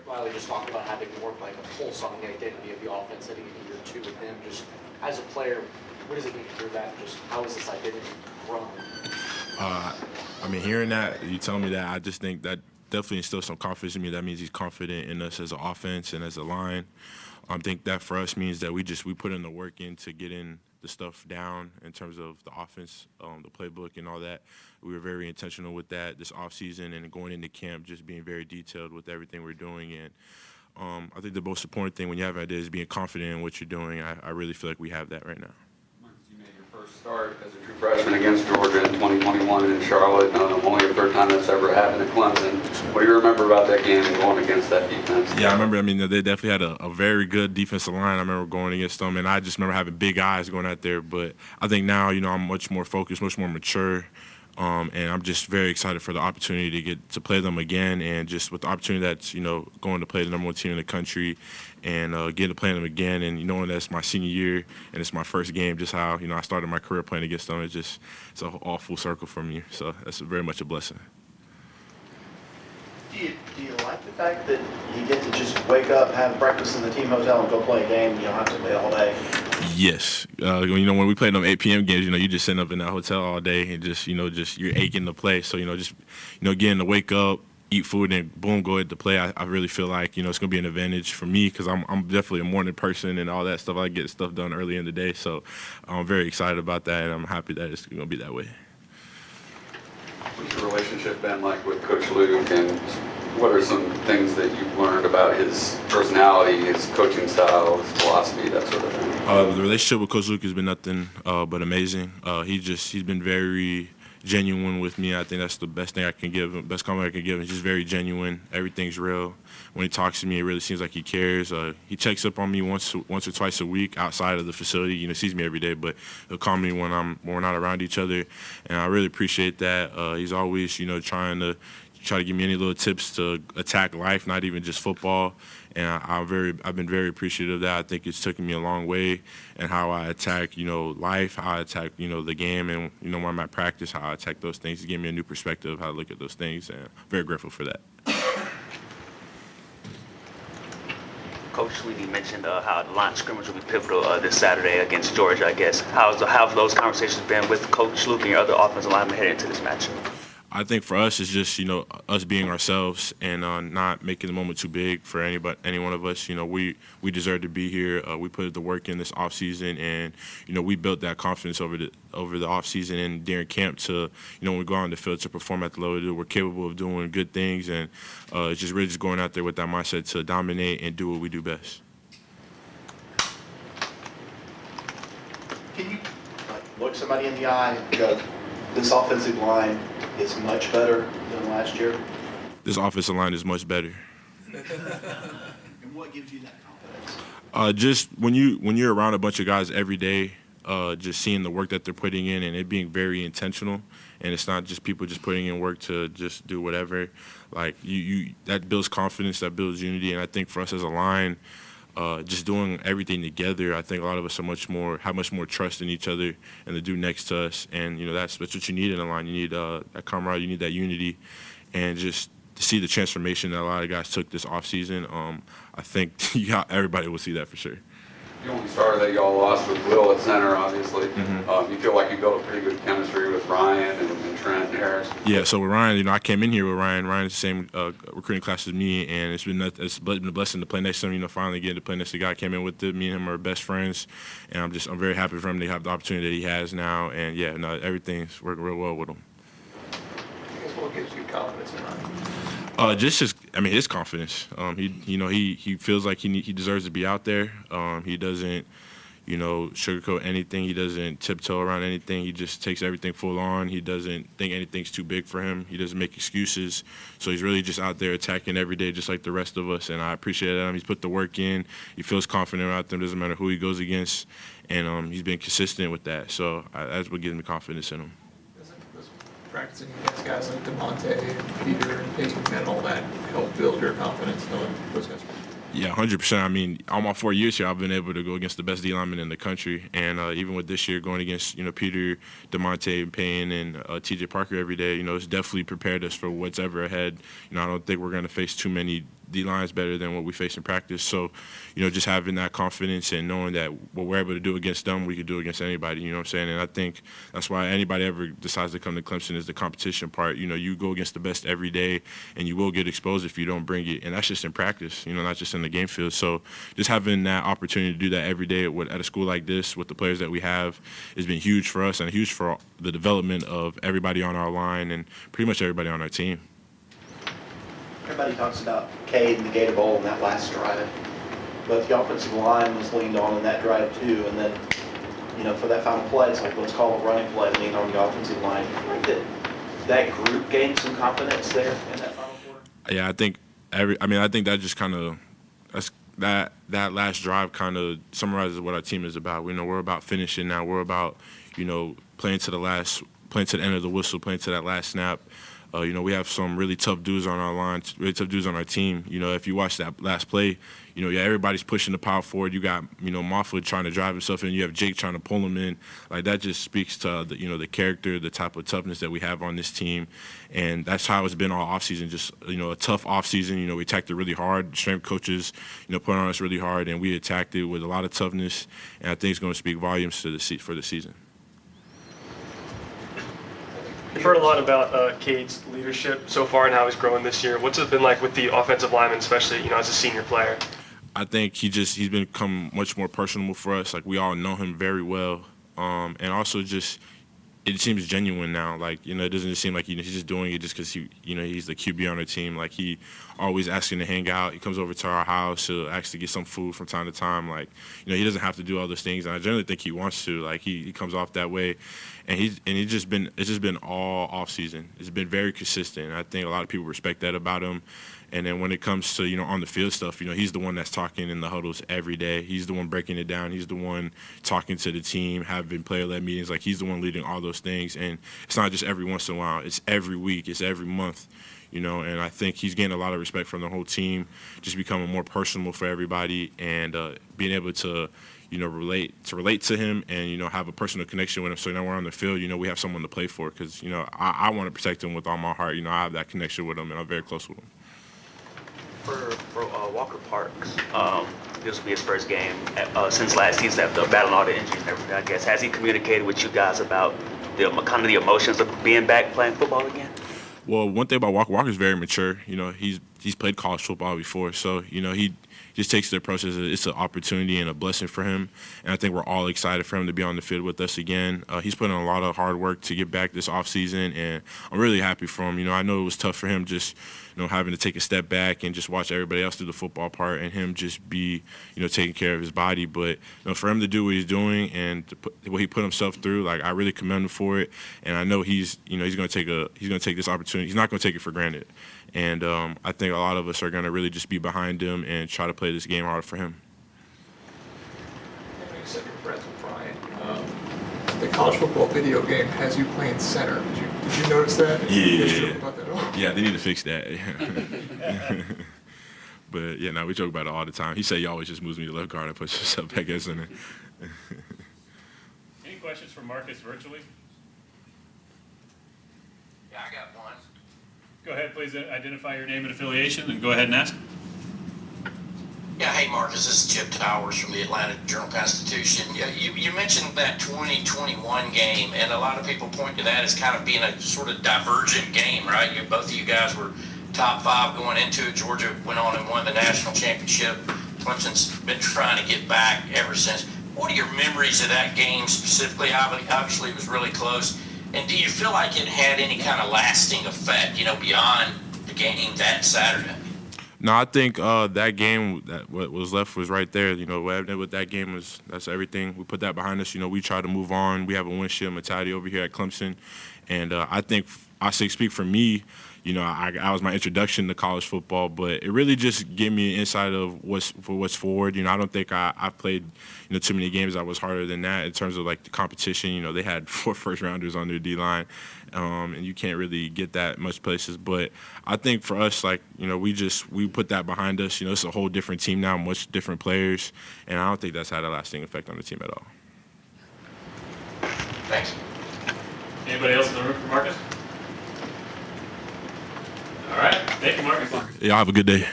Riley just talked about having more like a pulse on the identity of the offense heading into year 2 with him. Just as a player, what does it mean to hear that? Just how is this identity grown? I mean, hearing that, you tell me that, I just think that definitely instills some confidence in me. That means he's confident in us as an offense and as a line. I think that for us means that we put in the work in to get in the stuff down in terms of the offense, the playbook and all that. We were very intentional with that this offseason and going into camp, just being very detailed with everything we're doing. And I think the most important thing when you have ideas is being confident in what you're doing. I really feel like we have that right now. You made your first start as a true freshman against Georgia in 2021 in Charlotte. Only the third time that's ever happened at Clemson. What do you remember about that game and going against that defense? Yeah, I remember. I mean, they definitely had a very good defensive line. I remember going against them, and I just remember having big eyes going out there. But I think now, I'm much more focused, much more mature. And I'm just very excited for the opportunity to get to play them again, and just with the opportunity that's going to play the number 1 team in the country, and getting to play them again, and knowing that's my senior year and it's my first game. Just how I started my career playing against them, it's all full circle for me. So that's very much a blessing. Do you like the fact that you get to just wake up, have breakfast in the team hotel, and go play a game? You don't have to play all day. Yes. When we played them 8 p.m. games, you just sitting up in that hotel all day and just you're aching to play. So, getting to wake up, eat food, and boom, go ahead to play. I really feel like, it's going to be an advantage for me because I'm definitely a morning person and all that stuff. I get stuff done early in the day. So I'm very excited about that, and I'm happy that it's going to be that way. What's your relationship been like with Coach Luke, and what are some things that you've learned about his personality, his coaching style, his philosophy, that sort of thing? The relationship with Coach Luke has been nothing but amazing. He's been very genuine with me. I think that's the best thing I can give him, best compliment I can give him. He's just very genuine. Everything's real. When he talks to me, it really seems like he cares. He checks up on me once or twice a week outside of the facility. Sees me every day, but he'll call me when we're not around each other, and I really appreciate that. He's always, trying to give me any little tips to attack life, not even just football. And I've been very appreciative of that. I think it's taken me a long way, and how I attack, life, how I attack, the game, and when I'm at practice, how I attack those things. It gave me a new perspective of how to look at those things, and I'm very grateful for that. Coach Sweetie mentioned how the line of scrimmage will be pivotal this Saturday against Georgia, I guess. How have those conversations been with Coach Luke and your other offensive linemen heading into this match? I think for us, it's just, us being ourselves and not making the moment too big for any one of us. We deserve to be here. We put the work in this offseason, and, we built that confidence over the offseason and during camp to, when we go out on the field to perform at the level we're capable of doing good things. And it's just really just going out there with that mindset to dominate and do what we do best. Can you look somebody in the eye and go, this offensive line is much better than last year? This offensive line is much better. And what gives you that confidence? Just when you're around a bunch of guys every day, just seeing the work that they're putting in and it being very intentional, and it's not just people just putting in work to just do whatever. Like you that builds confidence, that builds unity, and I think for us as a line, just doing everything together, I think a lot of us have much more trust in each other and the dude next to us, and that's what you need in a line. You need that camaraderie, you need that unity, and just to see the transformation that a lot of guys took this offseason. I think everybody will see that for sure. The only starter that y'all lost was Will at center, obviously. Mm-hmm. You feel like you built a pretty good chemistry with Ryan and Trent and Harris? Yeah, so with Ryan, I came in here with Ryan. Ryan's the same recruiting class as me, and it's been a blessing to play next to him. Finally getting to play next to the guy I came in with. Me and him are best friends, and I'm very happy for him to have the opportunity that he has now. And everything's working real well with him. I guess what gives you confidence in Ryan? Just his confidence. He feels like he deserves to be out there. He doesn't, sugarcoat anything. He doesn't tiptoe around anything. He just takes everything full on. He doesn't think anything's too big for him. He doesn't make excuses. So he's really just out there attacking every day, just like the rest of us. And I appreciate that. He's put the work in. He feels confident out there. Doesn't matter who he goes against, and he's been consistent with that. So that's what gives me confidence in him. Practicing against guys like DeMonte and Peter and Tate and all that help build your confidence knowing those guys? Yeah, 100%. All my 4 years here, I've been able to go against the best D linemen in the country, and even with this year going against Peter, DeMonte, Payne, and T.J. Parker every day, it's definitely prepared us for what's ever ahead. I don't think we're going to face too many D-line is better than what we face in practice. So, just having that confidence and knowing that what we're able to do against them, we could do against anybody, you know what I'm saying? And I think that's why anybody ever decides to come to Clemson is the competition part. You go against the best every day, and you will get exposed if you don't bring it. And that's just in practice, not just in the game field. So just having that opportunity to do that every day at a school like this with the players that we have has been huge for us and huge for the development of everybody on our line and pretty much everybody on our team. Everybody talks about Kade and the Gator Bowl in that last drive, but the offensive line was leaned on in that drive too. And then, for that final play, it's like, let's call a running play, lean on the offensive line. I think that group gained some confidence there in that final quarter. Yeah, I think I think that just kind of that last drive kind of summarizes what our team is about. We're about finishing now. We're about playing to the end of the whistle, playing to that last snap. We have some really tough dudes on our line, really tough dudes on our team. If you watch that last play, everybody's pushing the power forward. You got, Moffitt trying to drive himself in. You have Jake trying to pull him in. Like, that just speaks to, the character, the type of toughness that we have on this team. And that's how it's been all offseason, just, a tough offseason. We attacked it really hard. Strength coaches, put on us really hard, and we attacked it with a lot of toughness. And I think it's going to speak volumes for the season. We've heard a lot about Kade's leadership so far and how he's growing this year. What's it been like with the offensive lineman, especially as a senior player? I think he's become much more personable for us. Like, we all know him very well, and also just it seems genuine now. Like, it doesn't just seem like he's just doing it just because he's the QB on our team. Like, he always asking to hang out. He comes over to our house. He'll ask to get some food from time to time. Like, he doesn't have to do all those things. And I generally think he wants to. Like, he comes off that way, and it's just been all off season. It's been very consistent. I think a lot of people respect that about him. And then when it comes to, on the field stuff, he's the one that's talking in the huddles every day. He's the one breaking it down. He's the one talking to the team, having player-led meetings. Like, he's the one leading all those things. And it's not just every once in a while. It's every week. It's every month, and I think he's gained a lot of respect from the whole team, just becoming more personable for everybody and being able to, relate to him and, have a personal connection with him. So now we're on the field, we have someone to play for because, I want to protect him with all my heart. I have that connection with him, and I'm very close with him. For Walker Parks, this will be his first game since last season after battling all the injuries and everything, I guess. Has he communicated with you guys about the kind of the emotions of being back playing football again? Well, one thing about Walker's very mature. He's played college football before, so, he just takes the approach as it's an opportunity and a blessing for him. And I think we're all excited for him to be on the field with us again. He's put in a lot of hard work to get back this offseason, and I'm really happy for him. I know it was tough for him just, having to take a step back and just watch everybody else do the football part and him just be, taking care of his body. But, for him to do what he's doing and what he put himself through, like, I really commend him for it. And I know he's going to take this opportunity. He's not going to take it for granted. And I think a lot of us are going to really just be behind him and try to play this game hard for him. You said you're friends with Brian. The college football video game has you playing center. Did you notice that? Yeah. About that at all? Yeah, they need to fix that. But, yeah, we joke about it all the time. He said he always just moves me to left guard and puts himself back at center. Any questions for Marcus virtually? Yeah, I got one. Go ahead, please identify your name and affiliation, and go ahead and ask. Yeah, hey Marcus, this is Chip Towers from the Atlanta Journal-Constitution. Yeah, you mentioned that 2021 game, and a lot of people point to that as kind of being a sort of divergent game, right? Both of you guys were top 5 going into it. Georgia went on and won the national championship. Clemson's been trying to get back ever since. What are your memories of that game specifically? Obviously, it was really close. And do you feel like it had any kind of lasting effect, beyond the game that Saturday? No, I think that game, what was left was right there. What happened with that game that's everything. We put that behind us. We try to move on. We have a windshield mentality over here at Clemson. And I think, speak for me, I was my introduction to college football, but it really just gave me an insight of what's forward. I don't think I played, too many games that was harder than that in terms of, like, the competition. They had 4 first-rounders on their D-line, and you can't really get that much places. But I think for us, like, we put that behind us. It's a whole different team now, much different players, and I don't think that's had a lasting effect on the team at all. Thanks. Anybody else in the room for Marcus? All right. Thank you, Marcus. Y'all have a good day.